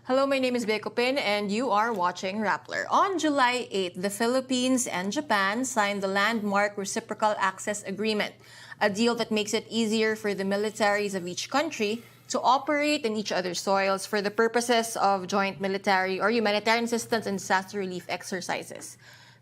Hello, my name is Bekopin and you are watching Rappler. On July 8th, the Philippines and Japan signed the landmark Reciprocal Access Agreement, a deal that makes it easier for the militaries of each country to operate in each other's soils for the purposes of joint military or humanitarian assistance and disaster relief exercises.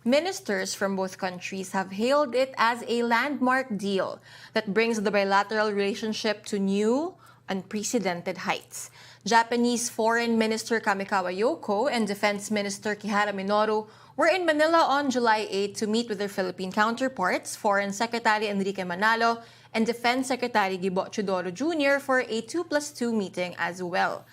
Ministers from both countries have hailed it as a landmark deal that brings the bilateral relationship to new, unprecedented heights. Japanese Foreign Minister Kamikawa Yoko and Defense Minister Kihara Minoru were in Manila on July 8 to meet with their Philippine counterparts, Foreign Secretary Enrique Manalo and Defense Secretary Gibo Chudoro Jr. for a 2+2 meeting as well.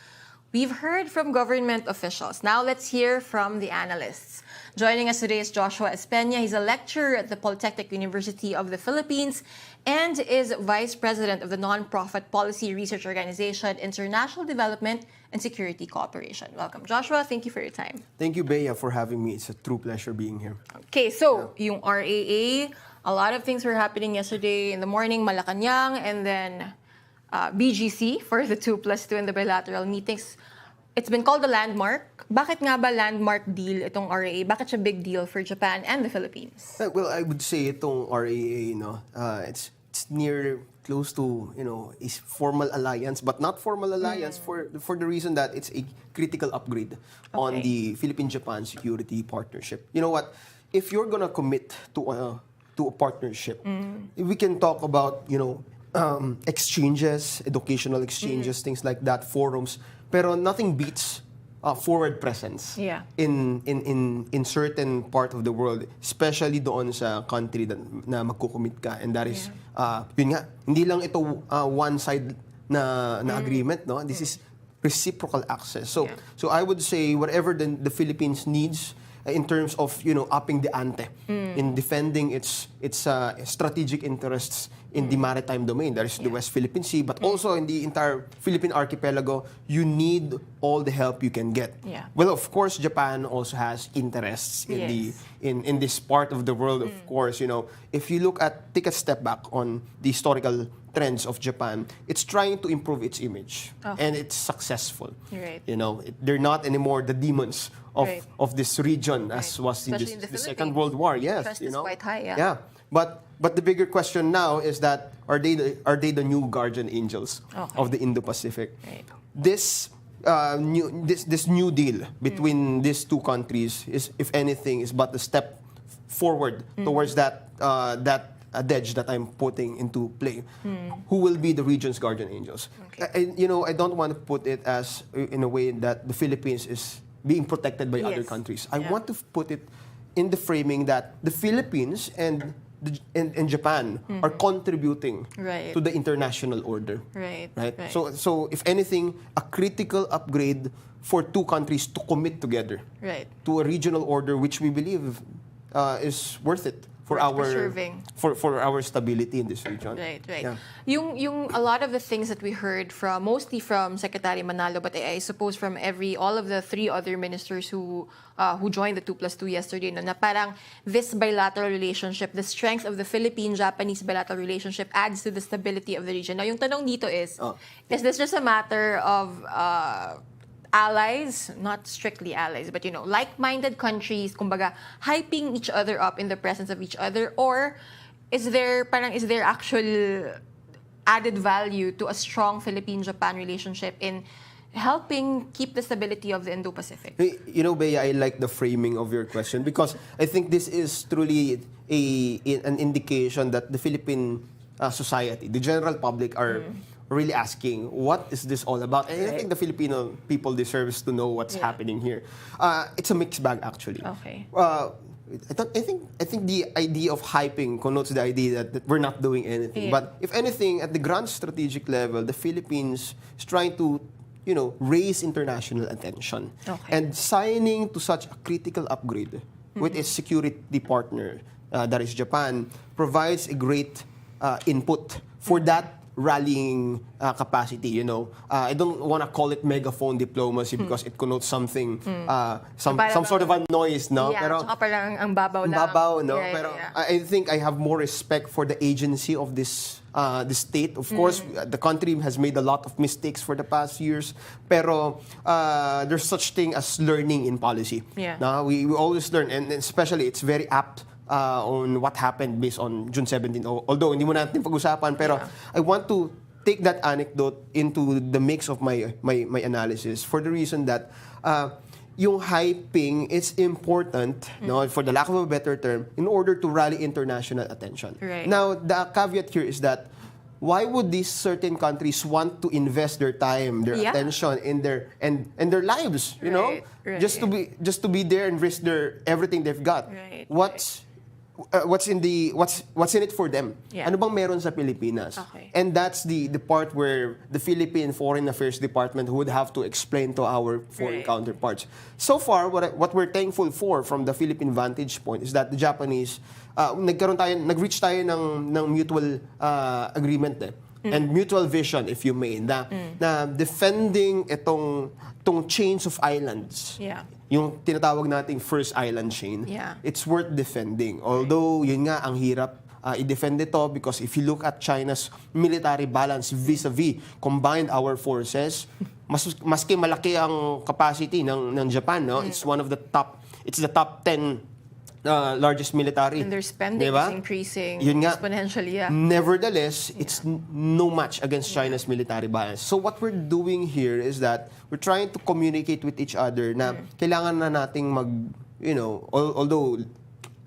We've heard from government officials. Now let's hear from the analysts. Joining us today is Joshua Espeña. He's a lecturer at the Polytechnic University of the Philippines and is Vice President of the nonprofit policy research organization International Development and Security Cooperation. Welcome, Joshua. Thank you for your time. Thank you, Bea, for having me. It's a true pleasure being here. Okay, so yung RAA, a lot of things were happening yesterday in the morning, Malacanang, and then BGC for the 2+2 and the bilateral meetings. It's been called a landmark. Bakit nga ba landmark deal itong RAA? Bakit siya big deal for Japan and the Philippines? Well, I would say itong RAA, it's near close to, a formal alliance, but not formal alliance for the reason that it's a critical upgrade on the Philippine-Japan security partnership. You know what? If you're gonna commit to a partnership, we can talk about, exchanges, educational exchanges, things like that, forums. Pero nothing beats forward presence in certain part of the world, especially doon sa country na magkukumit ka, and that is yun nga, hindi lang ito one side na agreement, no? This is reciprocal access. So I would say whatever the Philippines needs in terms of upping the ante in defending its strategic interests in the maritime domain, that is the West Philippine Sea, but also in the entire Philippine archipelago, you need all the help you can get. Well, of course, Japan also has interests in this part of the world. Of course, if you take a step back on the historical trends of Japan, it's trying to improve its image, and it's successful. Right. They're not anymore the demons of this region as was in the Second World War. Yes, trust is quite high. Yeah. But the bigger question now is that are they the new guardian angels of the Indo-Pacific? Right. This new deal between these two countries is, if anything, is but a step forward towards that adage that I'm putting into play. Who will be the region's guardian angels? Okay. I don't want to put it as in a way that the Philippines is being protected by other countries. I want to put it in the framing that the Philippines and Japan are contributing to the international order. Right. So if anything, a critical upgrade for two countries to commit together to a regional order, which we believe is worth it for our stability in this region. Right. Yeah. Yung a lot of the things that we heard mostly from Secretary Manalo, but I suppose from all of the three other ministers who joined the 2+2 yesterday, na parang this bilateral relationship, the strength of the Philippine-Japanese bilateral relationship adds to the stability of the region. Now, yung tanong dito is this just a matter of allies, not strictly allies, but like-minded countries, kumbaga, hyping each other up in the presence of each other, or is there actual added value to a strong Philippine-Japan relationship in helping keep the stability of the Indo-Pacific? Bea, I like the framing of your question because I think this is truly an indication that the Philippine society, the general public, are really asking, what is this all about? And I think the Filipino people deserves to know what's happening here. It's a mixed bag, actually. Okay. I think the idea of hyping connotes the idea that we're not doing anything. But if anything, at the grand strategic level, the Philippines is trying to, raise international attention. And signing to such a critical upgrade with its security partner, that is Japan, provides a great input for that rallying capacity, you know. I don't want to call it megaphone diplomacy because it connotes something, some sort of a noise, no? Yeah, pero, tsaka parang ang babaw lang. Babaw, no? Yeah, pero yeah. I think I have more respect for the agency of this state. Of course, the country has made a lot of mistakes for the past years, pero there's such thing as learning in policy. Yeah. No? We always learn, and especially it's very apt on what happened based on June 17. Although hindi mo natin pag-usapan, pero I want to take that anecdote into the mix of my analysis for the reason that yung hyping is important, no, for the lack of a better term, in order to rally international attention. Right. Now, the caveat here is that why would these certain countries want to invest their time, their attention in their and their lives, you know, just to be there and risk everything they've got? Right. What's in it for them? Yeah. Ano bang meron sa Pilipinas? Okay. And that's the part where the Philippine Foreign Affairs Department would have to explain to our foreign counterparts. So far, what we're thankful for from the Philippine vantage point is that the Japanese nag-reach tayo ng mutual agreement and mutual vision, if you may, na defending itong chains of islands. Yeah. Yung tinatawag nating first island chain, it's worth defending. Although, yun nga, ang hirap i-defend ito because if you look at China's military balance vis-a-vis combined our forces, maski malaki ang capacity ng Japan, no? It's the top 10 largest military. And their spending is increasing exponentially. Yeah. Nevertheless, it's no match against China's military balance. So what we're doing here is that we're trying to communicate with each other na kailangan na nating although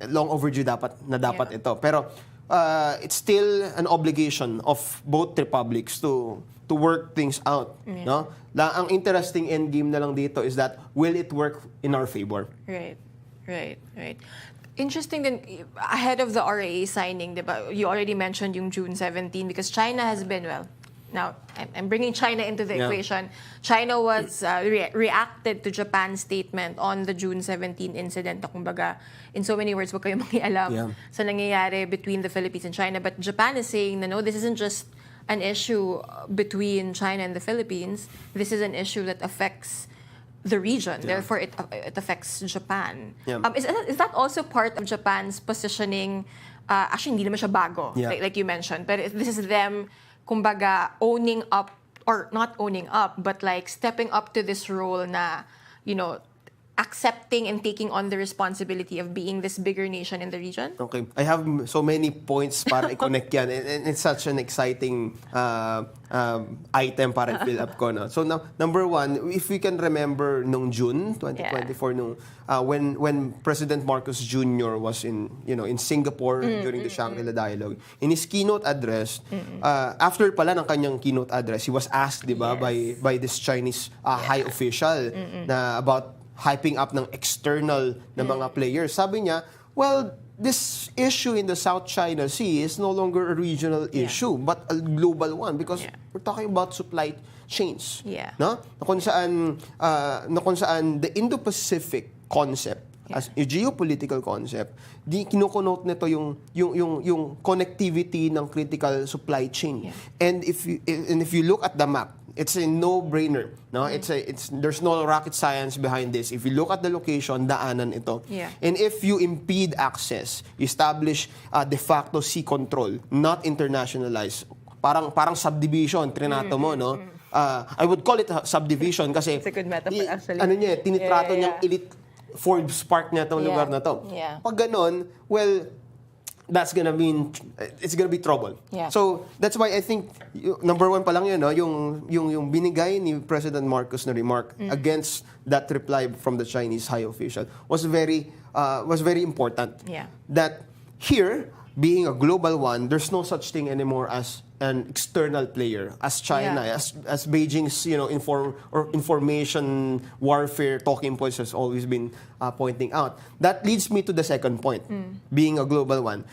long overdue dapat ito. Pero it's still an obligation of both republics to work things out. No? Ang interesting endgame na lang dito is that will it work in our favor? Right. Interesting din, ahead of the RAA signing, diba, you already mentioned yung June 17 because China has been, now I'm bringing China into the equation. China was reacted to Japan's statement on the June 17 incident. Kumbaga, in so many words, wag kayong makialam sa nangyayari between the Philippines and China. But Japan is saying, no, this isn't just an issue between China and the Philippines. This is an issue that affects the region. Therefore, it affects Japan. Is that also part of Japan's positioning? Actually, hindi naman siya bago, like you mentioned. But this is them, kumbaga, owning up, or not owning up, but like stepping up to this role na, accepting and taking on the responsibility of being this bigger nation in the region? Okay. I have so many points para i-connect yan. And it's such an exciting item para i-fill up ko. No? So, number one, if we can remember nung June 2024, when President Marcos Jr. was in Singapore during the Shangri-La Dialogue, in his keynote address, after pala ng kanyang keynote address, he was asked, diba, by this Chinese high official na about hyping up ng external na mga players. Sabi niya, well, this issue in the South China Sea is no longer a regional issue, but a global one because we're talking about supply chains. No? Na kung saan the Indo-Pacific concept as a geopolitical concept, di kinokonote nito yung connectivity ng critical supply chain. And if you look at the map, it's a no-brainer. No, there's no rocket science behind this. If you look at the location, daanan ito. And if you impede access, establish de facto sea control, not internationalize. Parang subdivision, trinato mo, no? I would call it a subdivision kasi it's a good metaphor actually. Tinitrato niyang elite Forbes Park niya itong lugar na to. Pag ganon, well, it's gonna be trouble. So that's why I think number one pa lang yun, no, yung binigay ni President Marcos na remark against that reply from the Chinese high official was very important. That here, being a global one, there's no such thing anymore as an external player, as China, as Beijing's information warfare talking points has always been pointing out. That leads me to the second point, being a global one.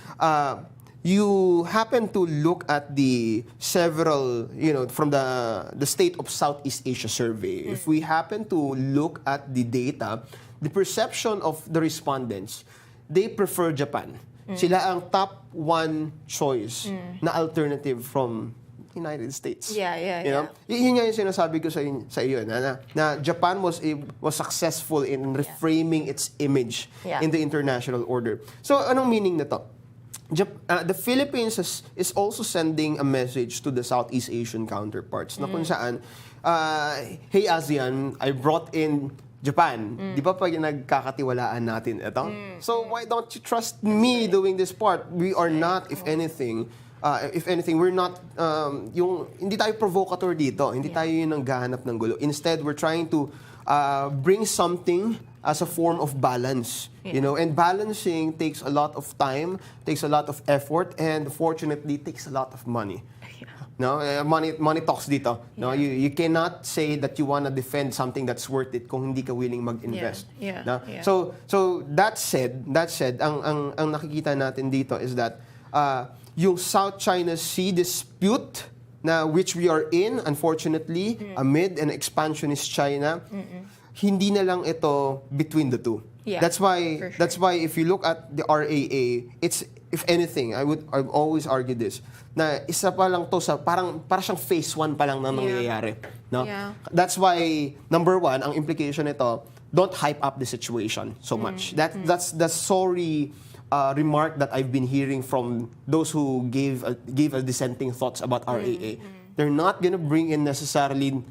You happen to look at the several, from the State of Southeast Asia survey. If we happen to look at the data, the perception of the respondents, they prefer Japan. Sila ang top one choice na alternative from United States. Yeah. Yun nga yung sinasabi ko sa iyo na Japan was successful in reframing its image in the international order. So anong meaning nito? The Philippines is also sending a message to the Southeast Asian counterparts na kung saan, hey ASEAN, I brought in Japan. Di ba pag nagkakatiwalaan natin ito? So why don't you trust me doing this part? We are not, if anything, we're not, hindi tayo provocateur dito. Hindi tayo yung naghahanap ng gulo. Instead, we're trying to bring something as a form of balance. And balancing takes a lot of time, takes a lot of effort, and fortunately, takes a lot of money. No, money talks dito. No, you cannot say that you want to defend something that's worth it kung hindi ka willing mag-invest. No? So that said, ang nakikita natin dito is that yung South China Sea dispute na which we are in, unfortunately, amid an expansionist China, hindi na lang ito between the two. That's why if you look at the RAA, it's, if anything, I've always argue this, na isa pa lang to sa para siyang phase 1 pa lang na nangyayari, no? That's why number 1, ang implication nito, don't hype up the situation so much. That's the sorry remark that I've been hearing from those who gave a dissenting thoughts about RAA. They're not gonna bring in necessarily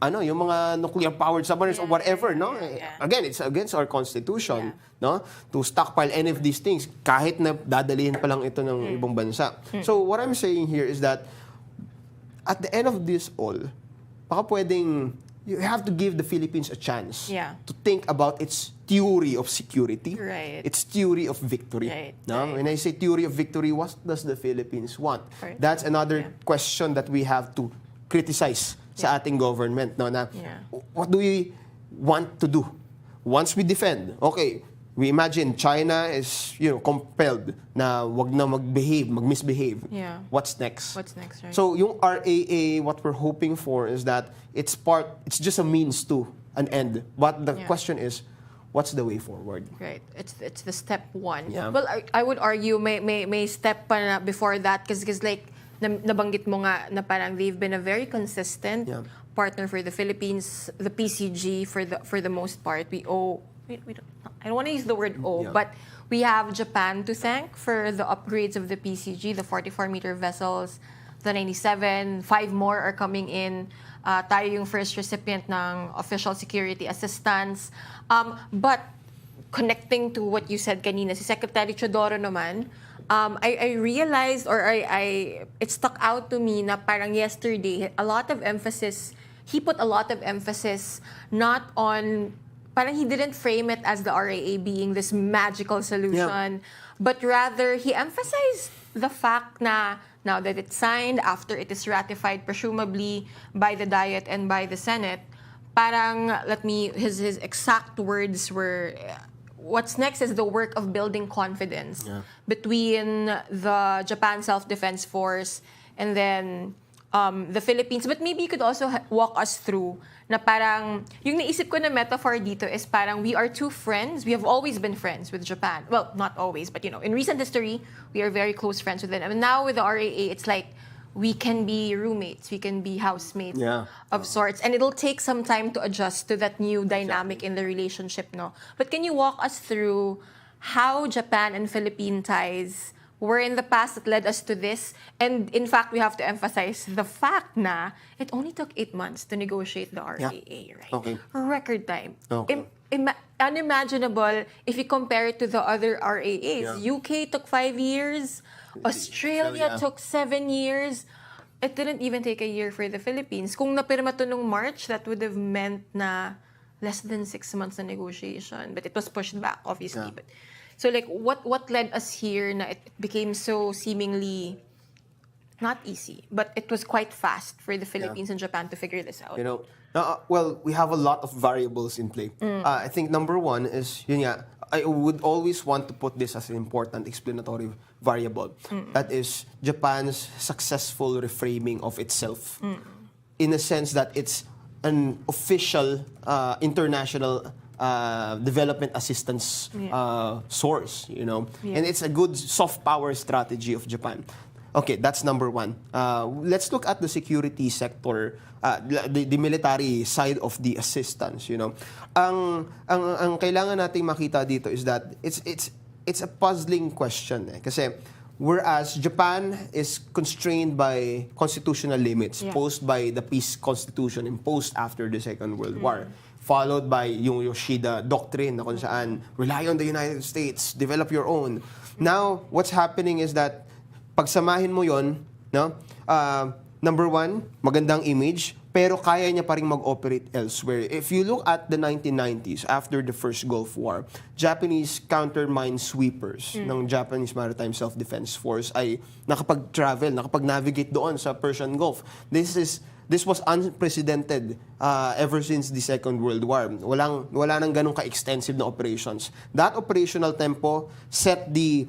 yung mga nuclear-powered submarines or whatever, no? Again, it's against our constitution, no? To stockpile any of these things, kahit na dadalihin pa lang ito ng ibang bansa. So, what I'm saying here is that, at the end of this all, baka pwedeng, you have to give the Philippines a chance to think about its theory of security, its theory of victory. No? When I say theory of victory, what does the Philippines want? That's another question that we have to criticize sa ating government, no, na what do we want to do once we defend? Okay, we imagine China is compelled na wag na misbehave. What's next? Right? So yung RAA, what we're hoping for is that it's just a means to an end. But the question is, what's the way forward? Right. It's the step 1. Well, I would argue may step pa na before that because like nabanggit mo nga na parang they've been a very consistent partner for the Philippines, the PCG for the most part. We I don't want to use the word owe, but we have Japan to thank for the upgrades of the PCG, the 44-meter vessels, the 97, 5 more are coming in. Tayo yung first recipient ng official security assistance. But connecting to what you said kanina, si Secretary Chodoro naman, I realized, or it stuck out to me na parang yesterday, he put a lot of emphasis not on, parang he didn't frame it as the RAA being this magical solution, but rather he emphasized the fact na now that it's signed, after it is ratified presumably by the Diet and by the Senate, parang, his exact words were, what's next is the work of building confidence between the Japan Self-Defense Force and then the Philippines. But maybe you could also walk us through na parang, yung naisip ko na metaphor dito is parang we are two friends. We have always been friends with Japan. Well, not always, but in recent history, we are very close friends with them. And now with the RAA, it's like, we can be roommates, we can be housemates of sorts. And it'll take some time to adjust to that new dynamic in the relationship, no? But can you walk us through how Japan and Philippine ties were in the past that led us to this? And in fact, we have to emphasize the fact na it only took 8 months to negotiate the RAA, right? Okay. Record time. Okay. Unimaginable if you compare it to the other RAAs. UK took 5 years. Australia took 7 years. It didn't even take a year for the Philippines. Kung napirma to nung March, that would have meant na less than 6 months na negotiation. But it was pushed back, obviously. But so like, what led us here na it became so seemingly not easy, but it was quite fast for the Philippines and Japan to figure this out? Well, we have a lot of variables in play. I think number 1 is, I would always want to put this as an important explanatory variable. That is Japan's successful reframing of itself. In a sense that it's an official international development assistance source, and it's a good soft power strategy of Japan. Okay, that's number one. Let's look at the security sector, the military side of the assistance. Ang kailangan nating makita dito is that it's a puzzling question. Kasi whereas Japan is constrained by constitutional limits posed by the peace constitution imposed after the Second World War, followed by yung Yoshida Doctrine na kung saan rely on the United States, develop your own. Now, what's happening is that pagsamahin mo yon, number one, magandang image, pero kaya niya pa rin mag-operate elsewhere. If you look at the 1990s, after the first Gulf War, Japanese counter-mine sweepers ng Japanese Maritime Self-Defense Force ay nakapag-travel, nakapag-navigate doon sa Persian Gulf. This was unprecedented ever since the Second World War. Wala nang ganun ka-extensive na operations. That operational tempo set the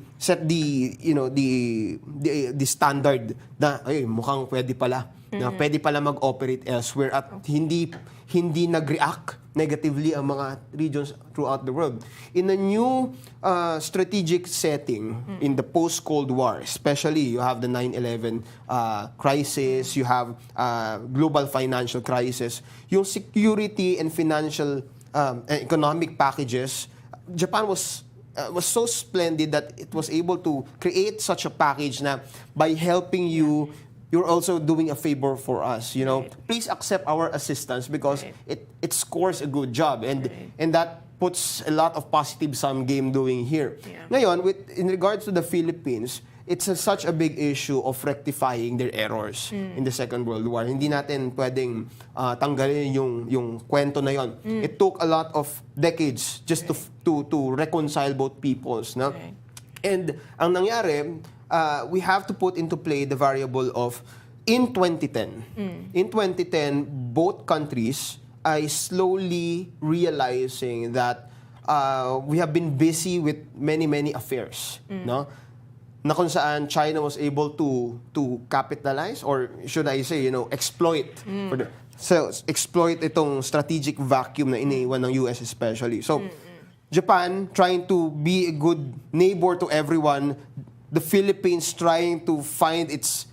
standard na mukhang pwede pala. Na pwede pala mag-operate elsewhere at hindi nag-react negatively ang mga regions throughout the world. In a new strategic setting in the post-Cold War, especially you have the 9/11 crisis, you have global financial crisis, yung security and financial economic packages, Japan was so splendid that it was able to create such a package na by helping you, you're also doing a favor for us. Please accept our assistance because it scores a good job, and that puts a lot of positive sum game doing here. Ngayon, in regards to the Philippines, it's such a big issue of rectifying their errors in the Second World War. Hindi natin pwedeng tanggalin yung kwento na yon. It took a lot of decades just to reconcile both peoples. No? And ang nangyari, we have to put into play the variable of in 2010. In 2010, both countries are slowly realizing that we have been busy with many affairs, no? Na kung saan China was able to capitalize, or should I say, exploit exploit itong strategic vacuum na iniwan ng US especially. So Japan trying to be a good neighbor to everyone, the Philippines trying to find its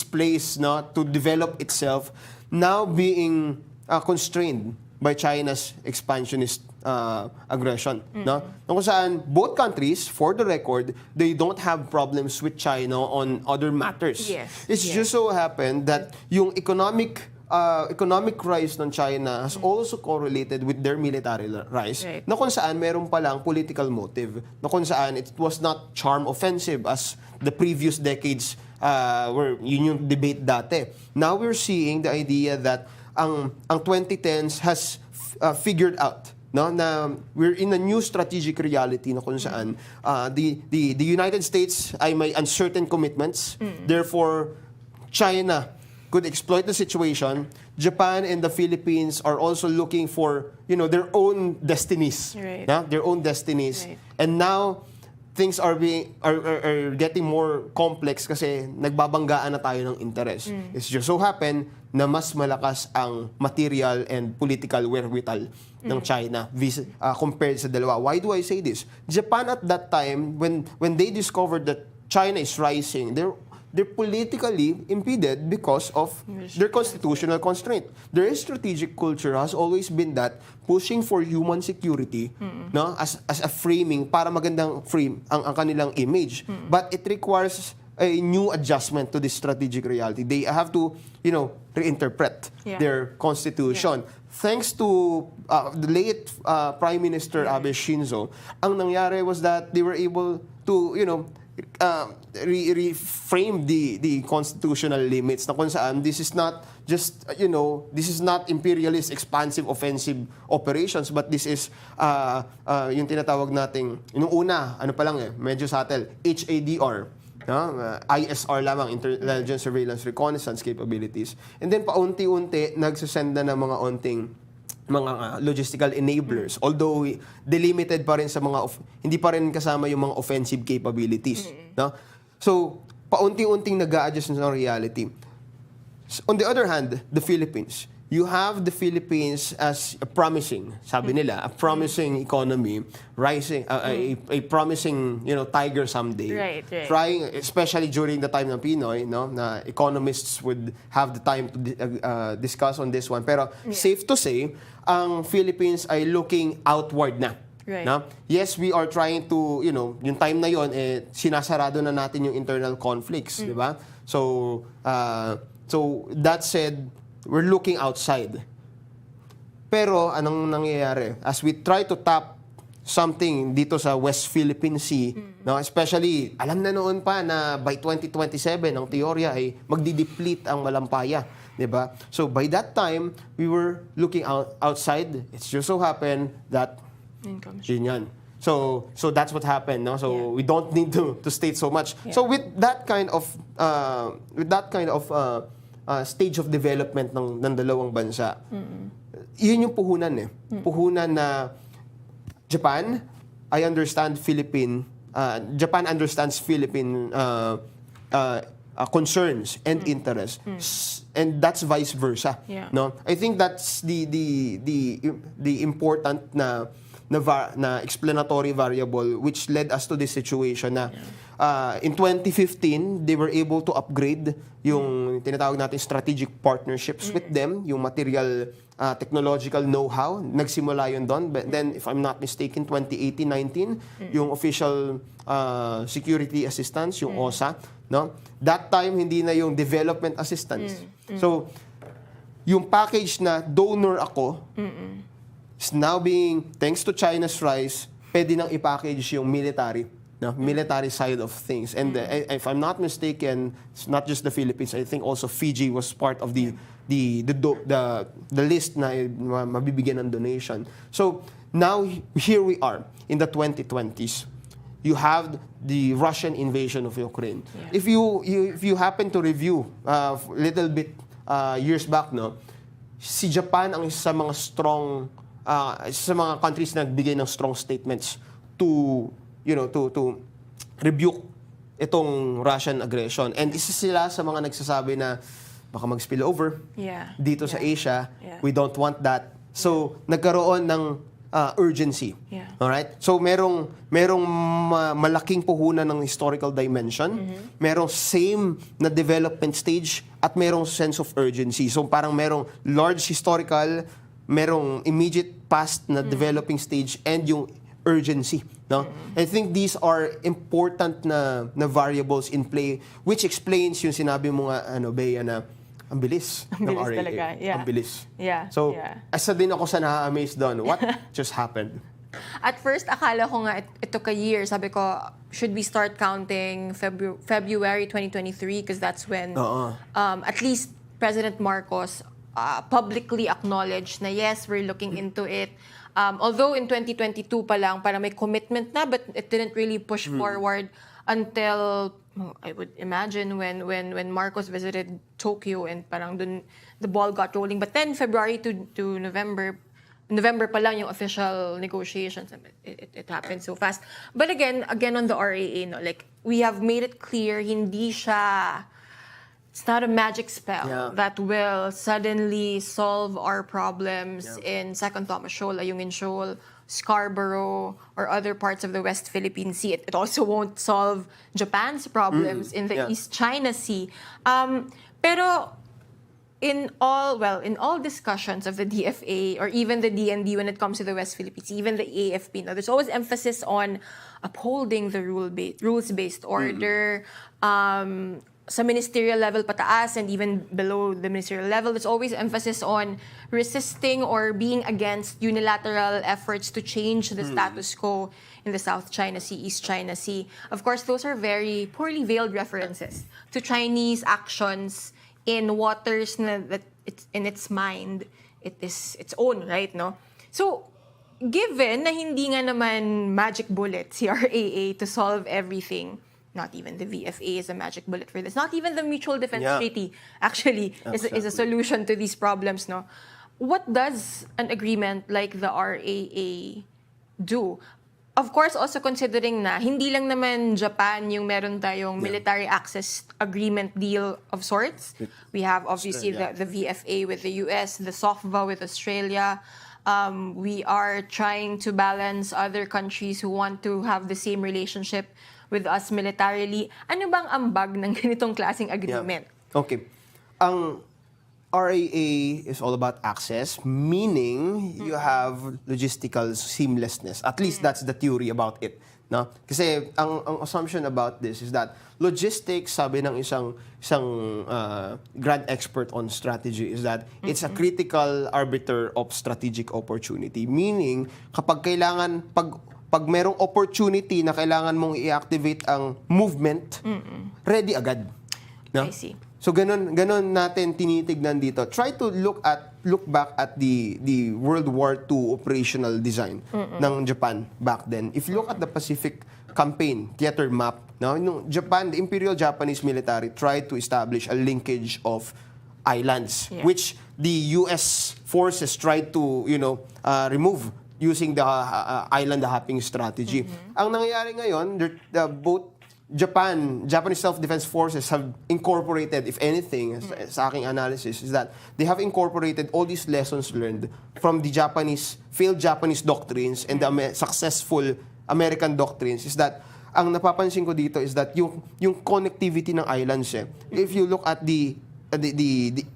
place, to develop itself, now being constrained by China's expansionist aggression. No? Kung saan both countries, for the record, they don't have problems with China on other matters. It's just so happened that yung economic rise ng China has also correlated with their military rise, na kung saan meron palang political motive, na kung saan it was not charm offensive as the previous decades were yun yung debate dati. Now we're seeing the idea that ang 2010s has figured out, no, na we're in a new strategic reality na kung saan the United States ay may uncertain commitments, therefore China could exploit the situation. Japan and the Philippines are also looking for, their own destinies. Their own destinies. And now things are getting more complex kasi nagbabanggaan na tayo ng interest. It's just so happen na mas malakas ang material and political wherewithal ng China compared sa dalawa. Why do I say this? Japan at that time, when they discovered that China is rising, they're politically impeded because of their constitutional constraint. Their strategic culture has always been that pushing for human security, no, as a framing para magandang frame ang kanilang image. But it requires a new adjustment to this strategic reality. They have to, reinterpret their constitution. Thanks to the late Prime Minister Abe Shinzo, ang nangyari was that they were able to, reframe the constitutional limits na kung saan this is not just, this is not imperialist, expansive, offensive operations, but this is yung tinatawag nating, yung una, medyo subtle, HADR, ISR lamang, Intelligence, Surveillance, Reconnaissance capabilities. And then paunti-unti, nagsasenda ng mga mga logistical enablers, although delimited pa rin sa hindi pa rin kasama yung mga offensive capabilities. No? So, paunti-unting nag-a-adjust ng reality. On the other hand, the Philippines, you have the Philippines as a promising, sabi nila, a promising economy, rising, a promising, tiger someday. Right. Trying, especially during the time ng Pinoy, na economists would have the time to discuss on this one. Pero safe to say, ang Philippines ay looking outward na. Right. Na? Yes, we are trying to, yung time na yon, sinasarado na natin yung internal conflicts, di ba? So that said, we're looking outside. Pero anong nangyayari? As we try to tap something dito sa West Philippine Sea, no, especially, alam na noon pa na by 2027, ang teorya ay magdi-deplete ang Malampaya. Diba? So by that time, we were looking outside. It just so happened that yun yan. So that's what happened, no? So we don't need to state so much. So with that kind of stage of development ng dalawang bansa, yun yung puhunan eh. Puhunan na Japan, Japan understands Philippine concerns and interests, and that's vice versa. No, I think that's the important na explanatory variable which led us to this situation na in 2015 they were able to upgrade yung tinatawag natin strategic partnerships with them, yung material technological know-how, nagsimula yun doon. But then if I'm not mistaken, 2018-19 yung official security assistance, yung OSA, no, that time hindi na yung development assistance. So yung package na donor ako is now being, thanks to China's rise, pwede nang i-package yung military side of things. And if I'm not mistaken, it's not just the Philippines. I think also Fiji was part of the list na mabibigyan ng donation. So now here we are in the 2020s. You have the Russian invasion of Ukraine. If you happen to review little bit years back, no, si Japan ang isa sa mga countries na nagbigay ng strong statements to rebuke itong Russian aggression. And isa sila sa mga nagsasabi na baka mag-spill over dito sa Asia. We don't want that. So, nagkaroon ng urgency. Alright? So, merong malaking puhunan ng historical dimension, merong same na development stage, at merong sense of urgency. So, parang merong large historical, merong immediate past na developing stage, and yung urgency. No? I think these are important na variables in play, which explains yung sinabi mo nga, Bea, na ang bilis ng RAA. Talaga. Ang bilis. So, asa din ako sa na-amaze doon. What just happened? At first, akala ko nga it took a year. Sabi ko, should we start counting February 2023? Because that's when at least President Marcos publicly acknowledged na yes, we're looking into it. Although in 2022 pa lang, parang may commitment na, but it didn't really push forward until, I would imagine, when Marcos visited Tokyo, and parang dun the ball got rolling. But then February to November pa lang yung official negotiations. It happened so fast. But again on the RAA, no, like we have made it clear, it's not a magic spell that will suddenly solve our problems in Second Thomas Shoal, Ayungin Shoal, Scarborough, or other parts of the West Philippine Sea. It also won't solve Japan's problems in the East China Sea. Pero in all discussions of the DFA or even the DND when it comes to the West Philippines, even the AFP, there's always emphasis on upholding the rules-based order. Sa ministerial level pataas and even below the ministerial level, there's always emphasis on resisting or being against unilateral efforts to change the status quo in the South China Sea, East China Sea. Of course, those are very poorly veiled references to Chinese actions in waters that it's in its mind, it is its own, right? No? So, given na hindi nga naman magic bullet si RAA to solve everything, not even the VFA is a magic bullet for this. Not even the Mutual Defense Treaty, actually, is a solution to these problems. No, what does an agreement like the RAA do? of course, also considering na hindi lang naman Japan yung meron tayong military access agreement deal of sorts. We have obviously the VFA with the US, the SOFVA with Australia. We are trying to balance other countries who want to have the same relationship with us militarily. Ano bang ambag ng ganitong klaseng agreement? Yeah. Okay. Ang RAA is all about access, meaning you have logistical seamlessness. At least that's the theory about it. No? Kasi ang assumption about this is that logistics, sabi ng isang grand expert on strategy, is that it's a critical arbiter of strategic opportunity. Meaning, kapag pag merong opportunity na kailangan mong i-activate ang movement, ready agad. No? I see. So ganon natin tinitignan dito. Try to look back at the World War II operational design ng Japan back then. If you look at the Pacific campaign theater map, no, Japan, the Imperial Japanese military tried to establish a linkage of islands, which the US forces tried to remove using the island hopping strategy. Ang nangyayari ngayon, both Japanese self-defense forces have incorporated, if anything, sa aking analysis, is that they have incorporated all these lessons learned from the failed Japanese doctrines and the successful American doctrines. Is that, ang napapansin ko dito is that yung connectivity ng islands, if you look at the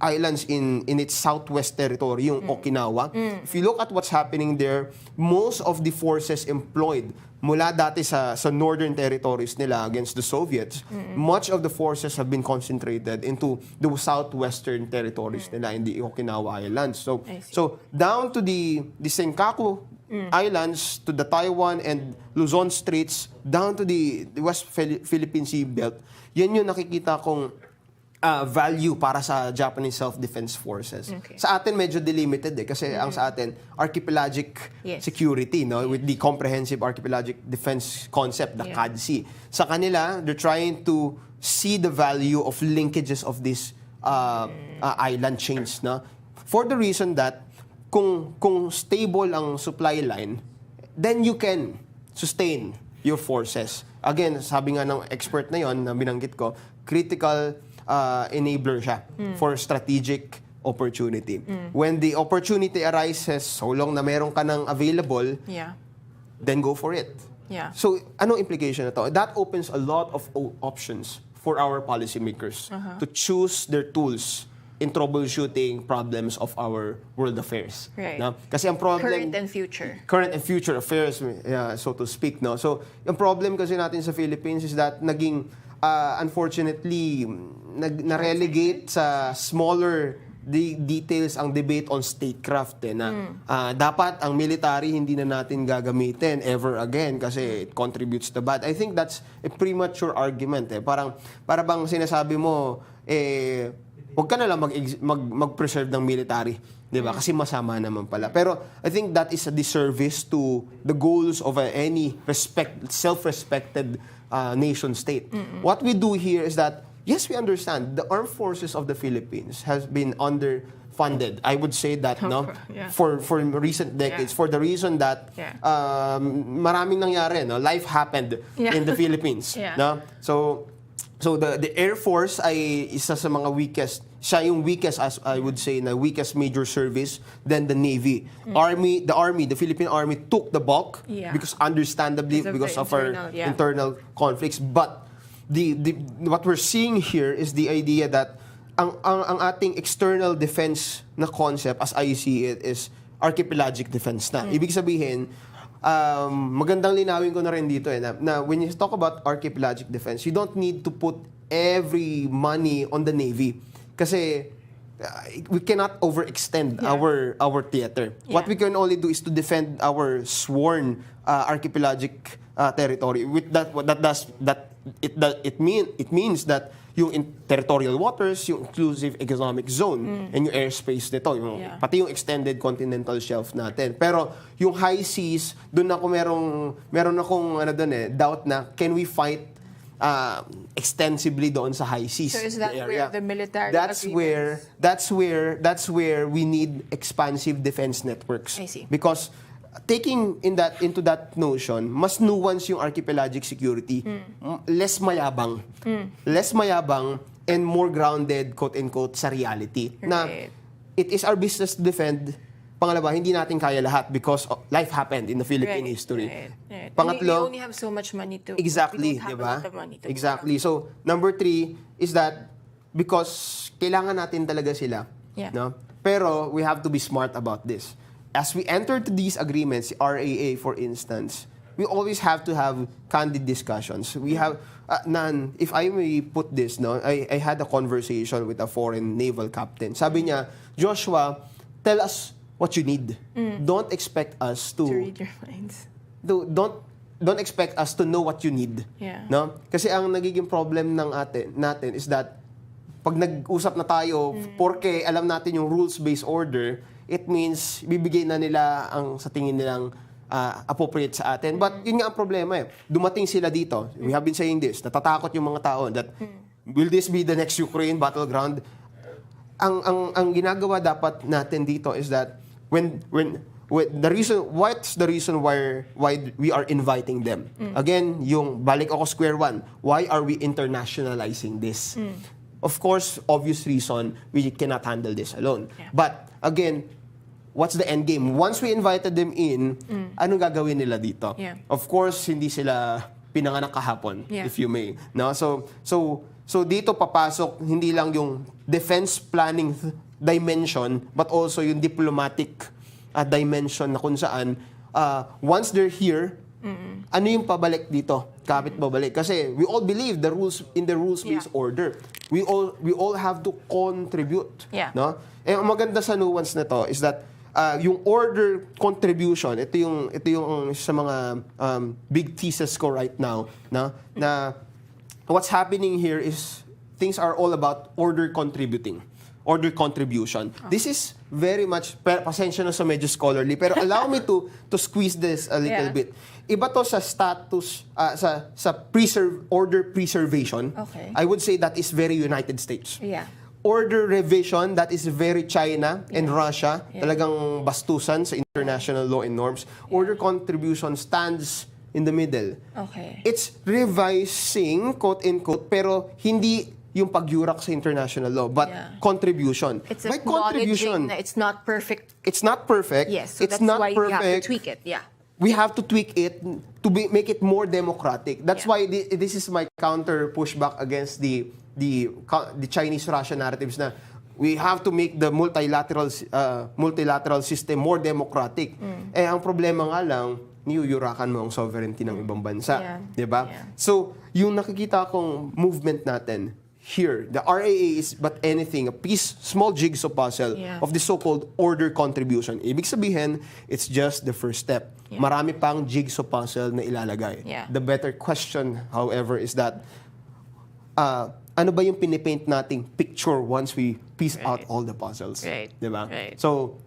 islands in its southwest territory, yung Okinawa, if you look at what's happening there, most of the forces employed mula dati sa northern territories nila against the Soviets, much of the forces have been concentrated into the southwestern territories nila in the Okinawa Islands. So down to the Senkaku Islands, to the Taiwan and Luzon Straits, down to the West Philippine Sea Belt, yan yung nakikita kong value para sa Japanese self-defense forces. Okay. Sa atin medyo delimited kasi ang sa atin archipelagic security, no, with the comprehensive archipelagic defense concept, the CADC. Sa kanila, they're trying to see the value of linkages of these island chains, no, for the reason that kung stable ang supply line, then you can sustain your forces. Again, sabi nga ng expert na yon na binanggit ko, critical enabler siya for strategic opportunity. When the opportunity arises, so long na meron ka ng available, then go for it. So, anong implication na to? That opens a lot of options for our policymakers to choose their tools in troubleshooting problems of our world affairs. Right. No? Kasi ang problem... Current and future affairs, so to speak. No? So, yung problem kasi natin sa Philippines is that naging unfortunately, na-relegate sa smaller details ang debate on statecraft na dapat ang military hindi na natin gagamitin ever again kasi it contributes to bad. I think that's a premature argument. Para bang sinasabi mo, huwag ka na lang mag-preserve ng military. Diba? Kasi masama naman pala. Pero I think that is a disservice to the goals of any self-respected nation state. What we do here is that, yes, we understand the armed forces of the Philippines has been underfunded. I would say that for recent decades, for the reason that maraming nangyari, no? Life happened in the Philippines. No? So the Air Force ay isa sa mga weakest. Siya yung weakest, as I would say, na weakest major service than the Navy. The Philippine Army took the bulk because understandably because of our internal conflicts. But what we're seeing here is the idea that ang ating external defense na concept, as I see it, is archipelagic defense na. Ibig sabihin, magandang linawin ko na rin dito na when you talk about archipelagic defense, you don't need to put every money on the Navy. Kasi we cannot overextend our theater. What we can only do is to defend our sworn archipelagic territory. With it means that yung territorial waters, yung exclusive economic zone, and yung airspace nito, pati yung extended continental shelf natin. Pero yung high seas, doon ako meron akong doubt na can we fight extensively doon sa high seas. So is that where the military that's where we need expansive defense networks. I see. Because taking into that notion, mas nuance yung archipelagic security, less mayabang. Less mayabang and more grounded, quote-unquote, sa reality. Right. Na it is our business to defend. Pangalawa, hindi natin kaya lahat because life happened in the Philippine history. Right. Pangatlo, we only have so much money to... Exactly, we don't have diba? a lot of money to Exactly. So, number 3 is that because kailangan natin talaga sila. Yeah. No? Pero, we have to be smart about this. As we enter to these agreements, RAA for instance, we always have to have candid discussions. We have, if I may put this, no, I had a conversation with a foreign naval captain. Sabi niya, Joshua, tell us what you need. Don't expect us to read your minds. Don't expect us to know what you need. Yeah. No? Kasi ang nagiging problem natin is that pag nag-usap na tayo, porke alam natin yung rules-based order, it means bibigay na nila ang sa tingin nilang appropriate sa atin. But yun nga ang problema eh. Dumating sila dito. We have been saying this. Natatakot yung mga tao that will this be the next Ukraine battleground? Ang ginagawa dapat natin dito is that when what's the reason why we are inviting them? Again, yung balik ako square one. Why are we internationalizing this? Of course, obvious reason, we cannot handle this alone. Yeah. But again, what's the end game? Once we invited them in, anong gagawin nila dito? Yeah. Of course, hindi sila pinanganak kahapon, if you may. No? So dito papasok hindi lang yung defense planning dimension, but also yung diplomatic dimension na kung saan once they're here, ano yung pabalik dito? Kapit babalik. Kasi we all believe in the rules-based order. We all have to contribute. Yeah. No? Eh, ang maganda sa nuance na to is that yung order contribution, ito yung sa mga big thesis ko right now, na what's happening here is things are all about order contribution. This is very much, pasensya na sa medyo scholarly, pero allow me to squeeze this a little bit. Iba to sa status, sa order preservation. Okay. I would say that is very United States. Yeah. Order revision, that is very China and Russia. Talagang bastusan sa international law and norms. Order contribution stands in the middle. Okay. It's revising, quote-unquote, pero hindi yung pagyurak sa international law, but contribution. It's By contribution, acknowledging that it's not perfect. it's not perfect. Yes, so it's that's not why perfect. we have to tweak it. Yeah. We have to tweak it to make it more democratic. That's why this is my counter pushback against the Chinese-Russian narratives na we have to make the multilateral system more democratic. Eh, ang problema nga lang, niyuyurakan mo ang sovereignty ng ibang bansa. Yeah. Diba? Yeah. So, yung nakikita kong movement natin, here, the RAA is but anything, a small jigsaw puzzle of the so-called order contribution. Ibig sabihin, it's just the first step. Yeah. Marami pang jigsaw puzzle na ilalagay. Yeah. The better question, however, is that ano ba yung pinipaint nating picture once we piece out all the puzzles? Right. Diba? Right. So,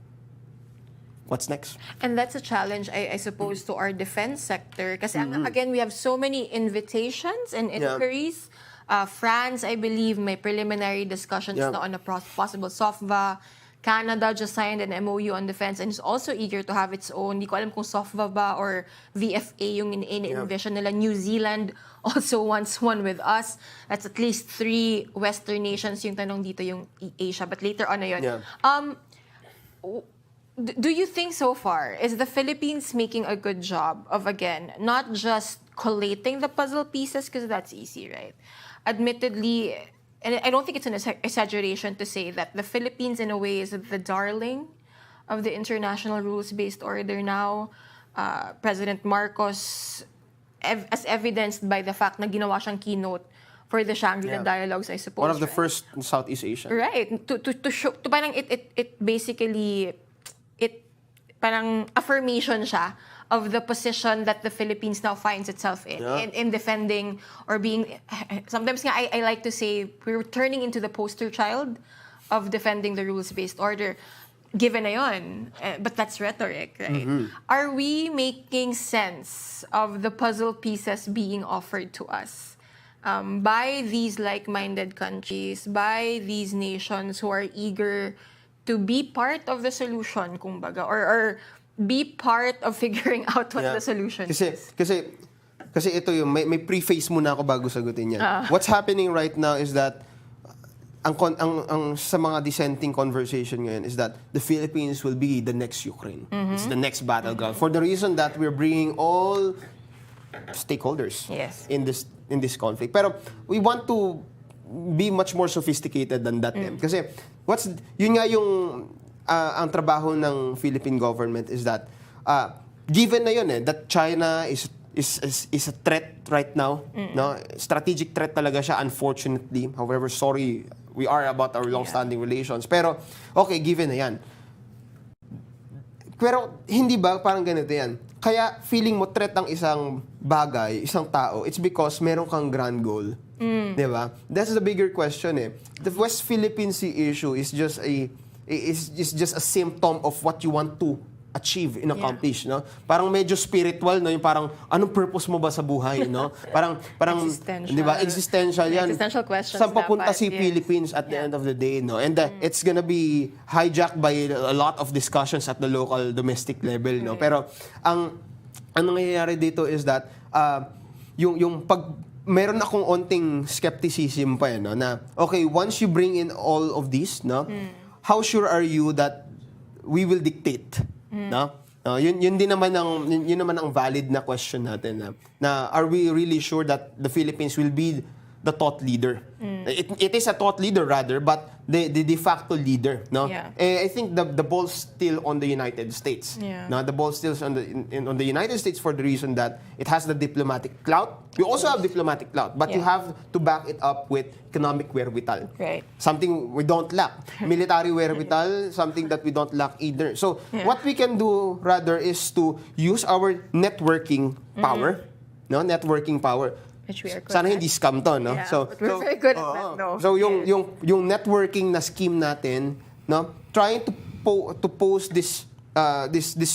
what's next? And that's a challenge, I suppose, to our defense sector. Kasi again, we have so many invitations and inquiries. France, I believe, may preliminary discussions na on a possible SOFVA. Canada just signed an MOU on defense and is also eager to have its own. Hindi ko alam kung SOFVA ba or VFA yung in-envision nila. New Zealand also wants one with us. That's at least 3 Western nations. Yung tanong dito yung Asia. But later on na yun. Do you think so far, is the Philippines making a good job of, again, not just collating the puzzle pieces, because that's easy, right? Admittedly, and I don't think it's an exaggeration to say that the Philippines, in a way, is the darling of the international rules-based order now. President Marcos, as evidenced by the fact na ginawa siyang keynote for the Shangri-La dialogues, I suppose. One of the first in Southeast Asia. Right. To show, parang it basically, parang affirmation siya of the position that the Philippines now finds itself in defending or being, sometimes nga I like to say, we're turning into the poster child of defending the rules-based order. Given na yun, but that's rhetoric, right? Are we making sense of the puzzle pieces being offered to us by these like-minded countries, by these nations who are eager to be part of the solution, kumbaga, or be part of figuring out what the solution is. Kasi ito yung, may preface muna ako bago sagutin yan. What's happening right now is that, ang sa mga dissenting conversation ngayon is that the Philippines will be the next Ukraine. It's the next battleground. For the reason that we're bringing all stakeholders in this conflict. Pero we want to be much more sophisticated than that. Kasi yun nga yung ang trabaho ng Philippine government is that given na yun that China is a threat right now, no? Strategic threat talaga siya, unfortunately. However, sorry, we are about our long-standing relations. Pero, okay, given na yan. Pero, hindi ba parang ganito yan? Kaya, feeling mo threat ang isang bagay, isang tao, it's because meron kang grand goal. Di ba? That's the bigger question The West Philippine Sea issue is just a symptom of what you want to achieve and accomplish, no? Parang medyo spiritual, no? Yung parang, anong purpose mo ba sa buhay, no? Parang di ba? Existential yan. Existential questions. Saan papunta si Philippines at the end of the day, no? And it's gonna be hijacked by a lot of discussions at the local domestic level, no? Pero, ang nangyayari dito is that, yung pag, meron akong onting skepticism pa, no? Na, okay, once you bring in all of this, no? How sure are you that we will dictate? No? Yun naman ang valid na question natin na are we really sure that the Philippines will be the thought leader? It is a thought leader rather, but the de facto leader, no? I think the ball's still on the United States. No, the ball's still on the United States for the reason that it has the diplomatic clout. We also have diplomatic clout, but you have to back it up with economic wherewithal. Right. Something we don't lack. Military wherewithal, something that we don't lack either. So what we can do rather is to use our networking power, no? Networking power. Which we are good Sana at. hindi scam to, no? But we're very good at that, though. So yung networking na scheme natin, no? Trying to pose this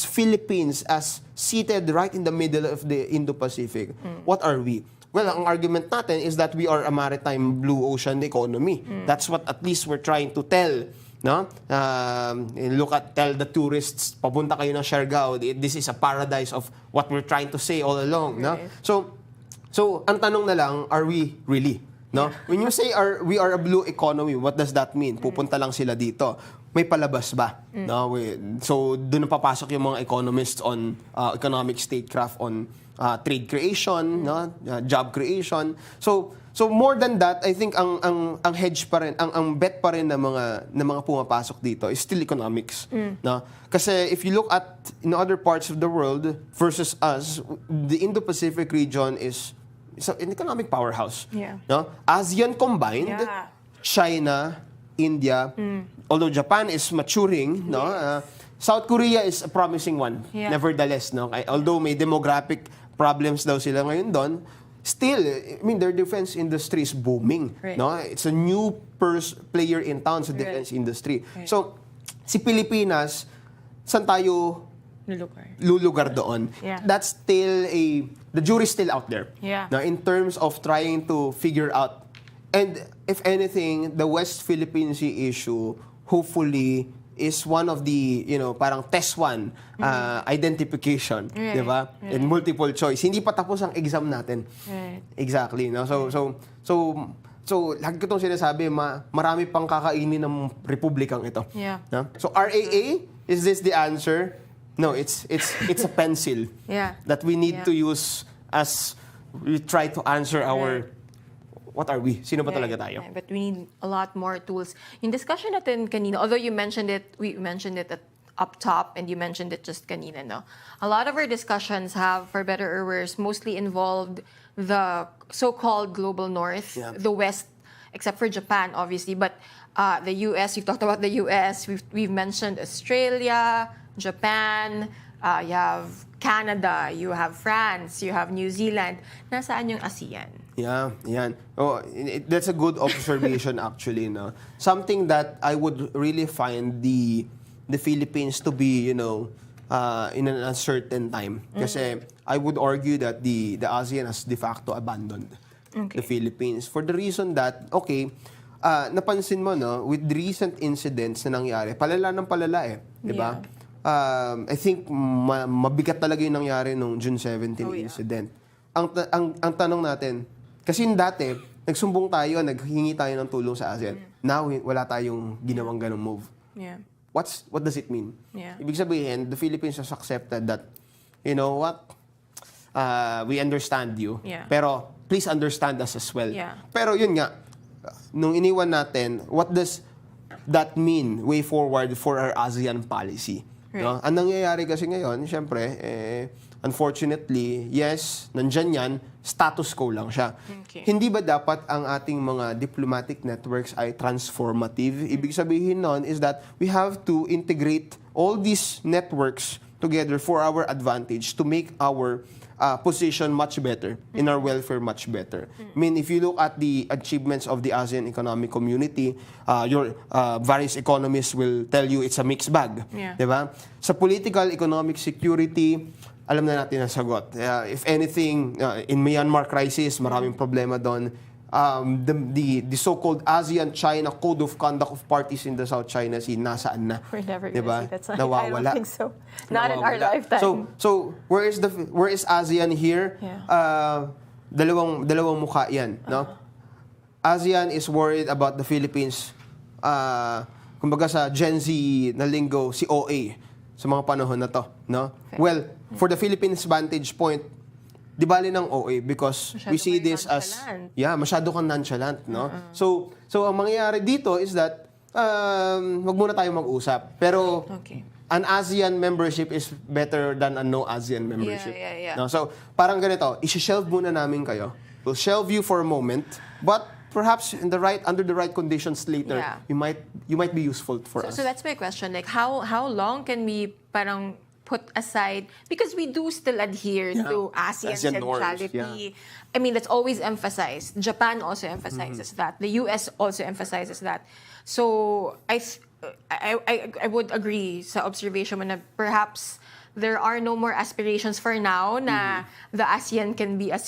Philippines as seated right in the middle of the Indo-Pacific. What are we? Well, ang argument natin is that we are a maritime blue ocean economy. That's what at least we're trying to tell, no? Tell the tourists, papunta kayo ng Siargao, this is a paradise of what we're trying to say all along, no? So, ang tanong na lang, are we really? No? When you say we are a blue economy, what does that mean? Pupunta lang sila dito. May palabas ba? No? So, doon na papasok yung mga economists on economic statecraft, on trade creation, no? Job creation. So more than that, I think ang hedge pa rin, ang bet pa rin ng mga pumapasok dito is still economics, no? Kasi if you look at in other parts of the world versus us, the Indo-Pacific region is an economic powerhouse. No? ASEAN combined, China, India, although Japan is maturing, no? South Korea is a promising one. Nevertheless, no? Although may demographic problems daw sila ngayon doon, still, I mean, their defense industry is booming. No? It's a new player in town sa defense industry. So, si Pilipinas, saan tayo lulugar doon? That's still the jury's still out there. Now, in terms of trying to figure out, and if anything, the West Philippine Sea issue, hopefully, is one of the, parang test one, identification, di ba? And multiple choice. Hindi pa tapos ang exam natin. Exactly, no? So lagi ko itong sinasabi, marami pang kakainin ng republikang ito. No? So RAA, is this the answer? No, it's a pencil that we need to use as we try to answer our what are we? Sino ba talaga tayo? But we need a lot more tools. Yung discussion natin kanina, although you mentioned it, we mentioned it up top and you mentioned it just kanina, no? A lot of our discussions have, for better or worse, mostly involved the so-called global north, the West, except for Japan, obviously, but the US, we've talked about the US, we've mentioned Australia, Japan, you have Canada, you have France, you have New Zealand. Nasaan yung ASEAN? Yan. Oh, that's a good observation actually, no. Something that I would really find the Philippines to be, in an uncertain time. Kasi I would argue that the ASEAN has de facto abandoned the Philippines for the reason that napansin mo, no, with recent incidents na nangyari, palala ng palala, 'di ba? I think mabigat talaga yung nangyari nung June 17 incident. Ang tanong natin, kasi dati, nagsumbong tayo, naghingi tayo ng tulong sa ASEAN. Now, wala tayong ginawang ganong move. Yeah. What does it mean? Yeah. Ibig sabihin, the Philippines has accepted that, you know what, we understand you, pero please understand us as well. Yeah. Pero yun nga, nung iniwan natin, what does that mean way forward for our ASEAN policy? Right. No? Ang nangyayari kasi ngayon, syempre, unfortunately, yes, nandyan yan, status quo lang siya. Okay. Hindi ba dapat ang ating mga diplomatic networks ay transformative? Ibig sabihin nun is that we have to integrate all these networks together for our advantage to make our position much better, in our welfare much better. I mean, if you look at the achievements of the ASEAN Economic Community, your various economists will tell you it's a mixed bag. Yeah. Diba? Sa political, economic, security, alam na natin ang sagot. If anything, in Myanmar crisis, maraming problema doon. The so-called ASEAN-China Code of Conduct of Parties in the South China Sea, nasaan na? We're never diba? gonna see that. Nawawala. I don't think so. Not in our lifetime. So where is ASEAN here? Yeah. Dalawang mukha yan, no? ASEAN is worried about the Philippines. Kumbaga sa Gen Z na lingo, si OA sa mga panahon na to, no? Okay. Well, for the Philippines vantage point, di bali ng OA because masyado we see this as masyado kang nonchalant, no? So ang mangyayari dito is that wag muna tayo mag-usap. Pero an ASEAN membership is better than a no ASEAN membership. Yeah. No? So parang ganito, i-shelve muna namin kayo. We'll shelve you for a moment, but perhaps under the right conditions later, you might be useful for us. So that's my question. Like how long can we parang put aside, because we do still adhere to ASEAN centrality. Yeah. I mean, that's always emphasized. Japan also emphasizes that. The US also emphasizes that. So I would agree sa observation mo na perhaps there are no more aspirations for now na the ASEAN can be a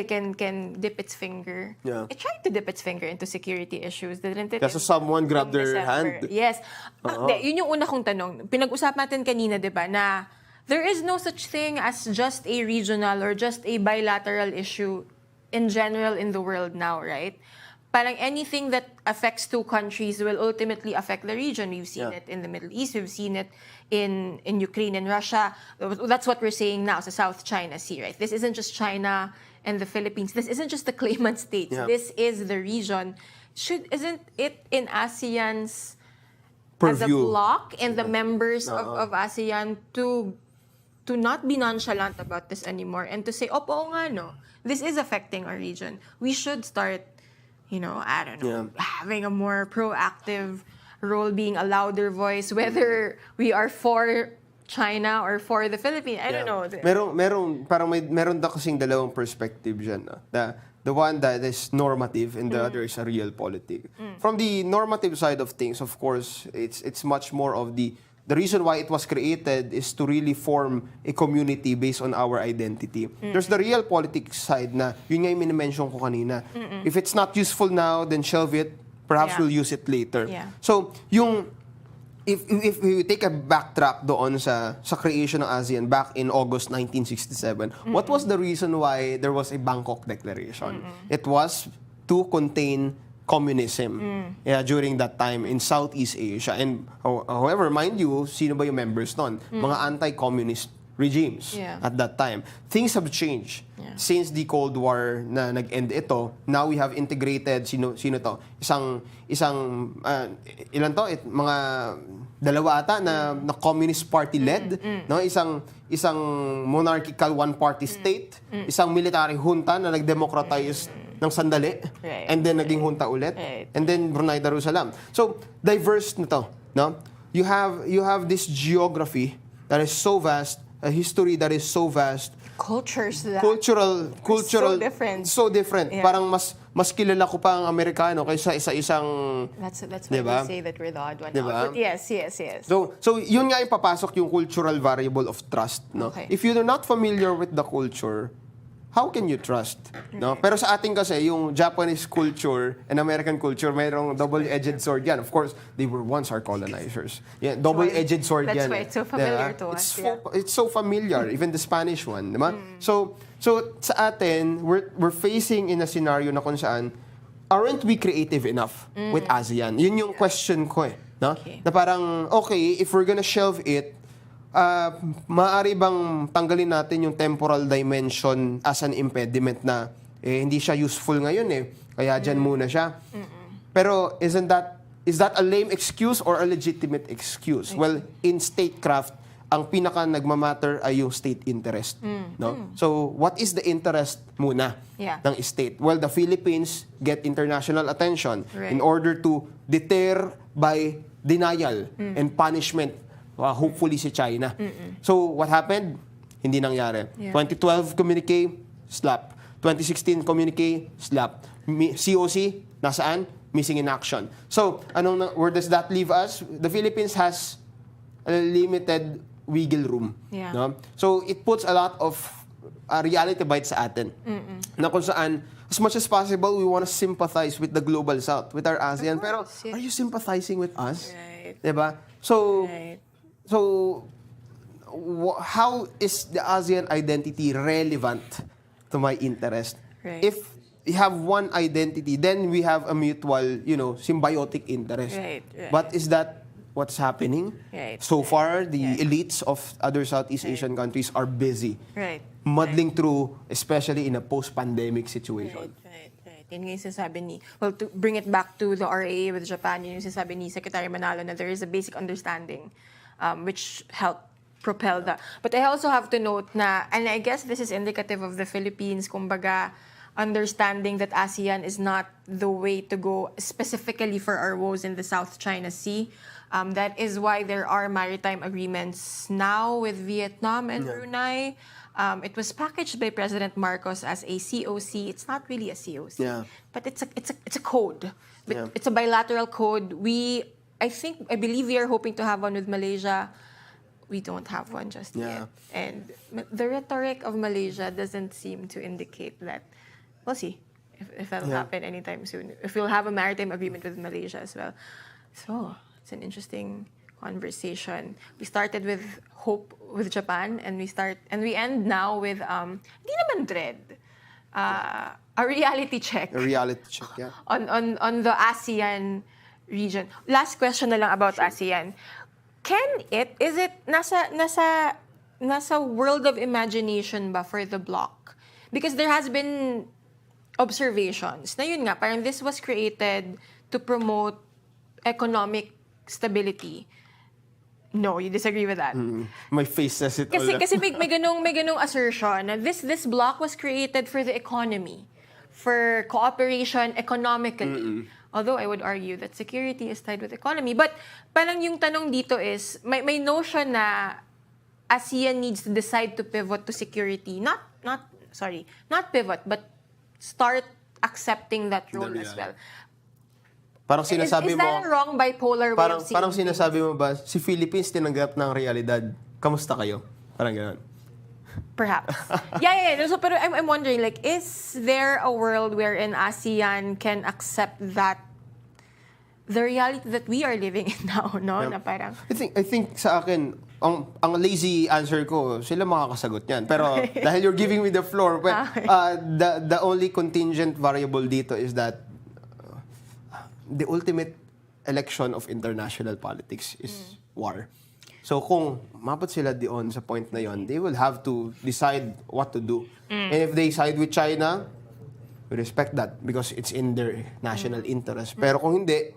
can dip its finger. Yeah. It tried to dip its finger into security issues, didn't it? Kasi someone grabbed their hand. Yes. Yun yung una kong tanong. Pinag-usap natin kanina, di ba, na there is no such thing as just a regional or just a bilateral issue in general in the world now, right? Parang anything that affects two countries will ultimately affect the region. We've seen it in the Middle East. We've seen it in Ukraine and Russia. That's what we're saying now sa South China Sea, right? This isn't just China and the Philippines. This isn't just the claimant states. Yeah. This is the region. Isn't it in ASEAN's purview, as a bloc and the members of ASEAN to not be nonchalant about this anymore and to say, opo nga, no, this is affecting our region. We should start, I don't know, having a more proactive role, being a louder voice, whether we are for China or for the Philippines. I don't know. Meron da kasing dalawang perspective dyan. No? The one that is normative and the other is a realpolitik. From the normative side of things, of course, it's much more of the reason why it was created is to really form a community based on our identity. There's the realpolitik side na, yun nga yung minimension ko kanina. If it's not useful now, then shelve it. Perhaps we'll use it later. Yeah. So, if we take a backtrack doon sa creation ng ASEAN back in August 1967, what was the reason why there was a Bangkok Declaration? It was to contain communism during that time in Southeast Asia. And however, mind you, sino ba yung members nun? Mga anti-communist regimes at that time. Things have changed. Since the Cold War na nag-end ito, now we have integrated, sino to? Ilan to? Mga dalawa ata na communist party led, no? Isang monarchical one-party state, isang military junta na nag-democratize ng sandali, and then naging junta ulit, and then Brunei Darussalam. So, diverse na to, no? You have this geography that is so vast, a history that is so vast, cultures that cultural so different. Yeah. Parang mas kilala ko pa ang Amerikano kaysa isa-isang. That's why we say that we're the odd one out. But yes. So yun nga yung papasok yung cultural variable of trust, no? Okay. If you're not familiar with the culture, how can you trust? No? Pero sa atin kasi, yung Japanese culture and American culture, mayroong double-edged sword yan. Of course, they were once our colonizers. Yeah, double-edged sword yan. That's why it's so familiar to us. It's so familiar, even the Spanish one. Diba? So sa atin, we're facing in a scenario na kung saan, aren't we creative enough with ASEAN? Yun yung question ko eh. No? Okay. Na parang, okay, if we're gonna shelve it, maaari bang tanggalin natin yung temporal dimension as an impediment na hindi siya useful ngayon kaya dyan muna siya. Pero is that a lame excuse or a legitimate excuse? Well, in statecraft, ang pinaka nagmamatter ay yung state interest. No? So, what is the interest muna ng state? Well, the Philippines get international attention in order to deter by denial and punishment hopefully si China. So, what happened? Hindi nangyari. 2012 communique, slap. 2016 communique, slap. COC, nasaan? Missing in action. So, where does that leave us? The Philippines has a limited wiggle room. No? So, it puts a lot of reality bites sa atin. Na kung saan, as much as possible, we want to sympathize with the global south, with our ASEAN. Pero, are you sympathizing with us? Right. Diba? So, So, how is the ASEAN identity relevant to my interest? Right. If we have one identity, then we have a mutual, symbiotic interest. Right. But is that what's happening? Right. So far, the elites of other Southeast Asian countries are busy muddling through, especially in a post-pandemic situation. Right. Yun nga yung sinasabi to bring it back to the RAA with Japan, yun yung sinasabi ni Secretary Manalo na there is a basic understanding which helped propel that. But I also have to note na, and I guess this is indicative of the Philippines, kumbaga, understanding that ASEAN is not the way to go, specifically for our woes in the South China Sea. That is why there are maritime agreements now with Vietnam and Brunei. It was packaged by President Marcos as a COC. It's not really a COC, but it's a code. But it's a bilateral code. I believe we are hoping to have one with Malaysia. We don't have one just yet. And the rhetoric of Malaysia doesn't seem to indicate that. We'll see if that'll happen anytime soon. If we'll have a maritime agreement with Malaysia as well. So, it's an interesting conversation. We started with hope with Japan, and we end now with, hindi naman dread, a reality check. A reality check, yeah. On the ASEAN region. Last question na lang about ASEAN. Is it nasa world of imagination ba for the bloc? Because there has been observations na yun nga, parang this was created to promote economic stability. No, you disagree with that? My face says it all. Kasi may ganong assertion na this bloc was created for the economy, for cooperation economically. Although I would argue that security is tied with economy. But parang yung tanong dito is, may notion na ASEAN needs to decide to pivot to security. Not pivot, but start accepting that role as well. Parang sinasabi is that a wrong bipolar way of seeing Parang sinasabi mo ba, si Philippines tinanggap ng realidad. Kamusta kayo? Parang gano'n. Perhaps. Yeah. So, pero I'm wondering, like, is there a world wherein ASEAN can accept that the reality that we are living in now, no? Na parang... I think sa akin, ang lazy answer ko, sila makakasagot yan. Pero dahil you're giving me the floor, the only contingent variable dito is that the ultimate election of international politics is war. So kung mabot sila diyon sa point na yon, they will have to decide what to do. And if they side with China, we respect that because it's in their national interest. Pero kung hindi,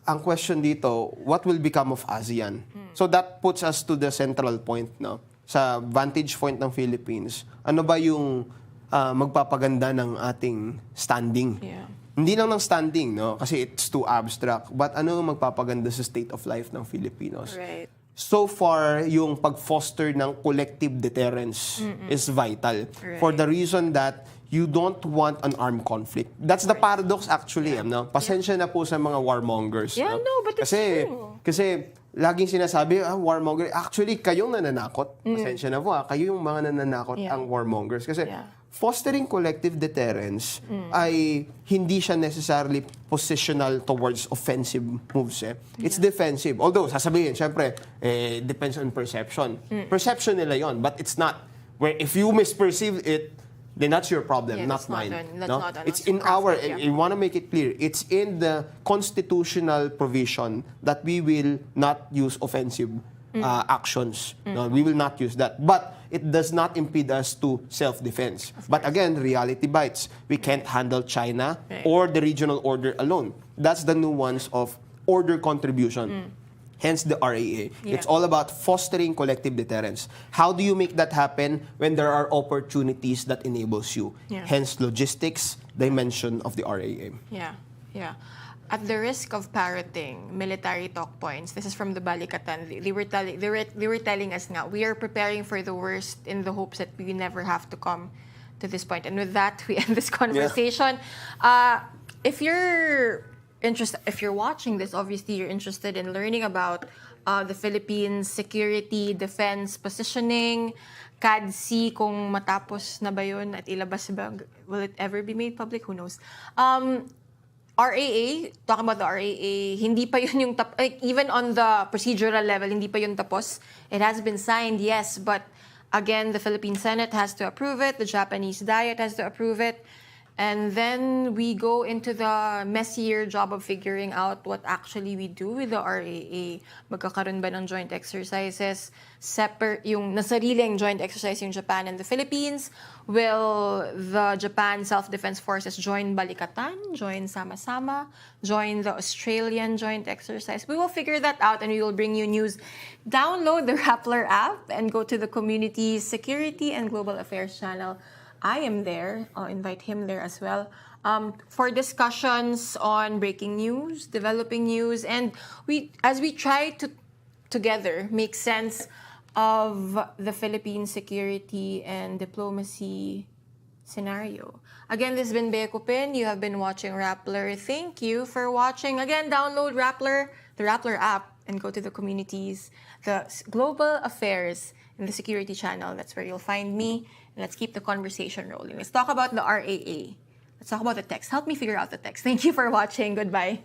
ang question dito, what will become of ASEAN? So that puts us to the central point, no? Sa vantage point ng Philippines, ano ba yung magpapaganda ng ating standing? Yeah. Hindi lang ng standing, no? Kasi it's too abstract. But ano magpapaganda sa state of life ng Filipinos? Right. So far, yung pag-foster ng collective deterrence is vital. Right. For the reason that you don't want an armed conflict. That's the paradox actually. No? Pasensya na po sa mga warmongers. Yeah, no, but it's true. Kasi laging sinasabi, warmonger, actually, kayong nananakot. Pasensya na po, kayo yung mga nananakot ang warmongers. Kasi fostering collective deterrence ay hindi siya necessarily positional towards offensive moves. It's defensive. Although, sasabihin, syempre, depends on perception. Perception nila yon, but it's not. Where if you misperceive it, then that's your problem, not mine. It's in our, you want to make it clear, it's in the constitutional provision that we will not use offensive actions. No, we will not use that. But it does not impede us to self-defense. But again, reality bites. We can't handle China or the regional order alone. That's the nuance of order contribution. Hence the RAA. It's all about fostering collective deterrence. How do you make that happen when there are opportunities that enables you? Hence logistics dimension of the RAA. Yeah. At the risk of parroting military talk points, this is from the Balikatan. They were telling us now, we are preparing for the worst in the hopes that we never have to come to this point. And with that, we end this conversation. If you're interested, if you're watching this, obviously you're interested in learning about the Philippines security, defense, positioning, CADC, kung matapos na ba yun at ilabas ba, will it ever be made public? Who knows? RAA, talking about the RAA, hindi pa yun yung even on the procedural level, hindi pa yun tapos. It has been signed, yes, but again, the Philippine Senate has to approve it, the Japanese Diet has to approve it, and then we go into the messier job of figuring out what actually we do with the RAA. Magkakaroon ba ng joint exercises? Separate, yung nasariling joint exercise yung Japan and the Philippines? Will the Japan Self-Defense Forces join Balikatan? Join Sama-Sama? Join the Australian joint exercise? We will figure that out and we will bring you news. Download the Rappler app and go to the Community's Security and Global Affairs channel. I am there. I'll invite him there as well for discussions on breaking news, developing news, and as we try to together make sense of the Philippine security and diplomacy scenario. Again, this has been Bea Cupin. You have been watching Rappler. Thank you for watching. Again, download Rappler, the Rappler app, and go to the Communities, the Global Affairs, and the Security channel. That's where you'll find me. Let's keep the conversation rolling. Let's talk about the RAA. Let's talk about the text. Help me figure out the text. Thank you for watching. Goodbye.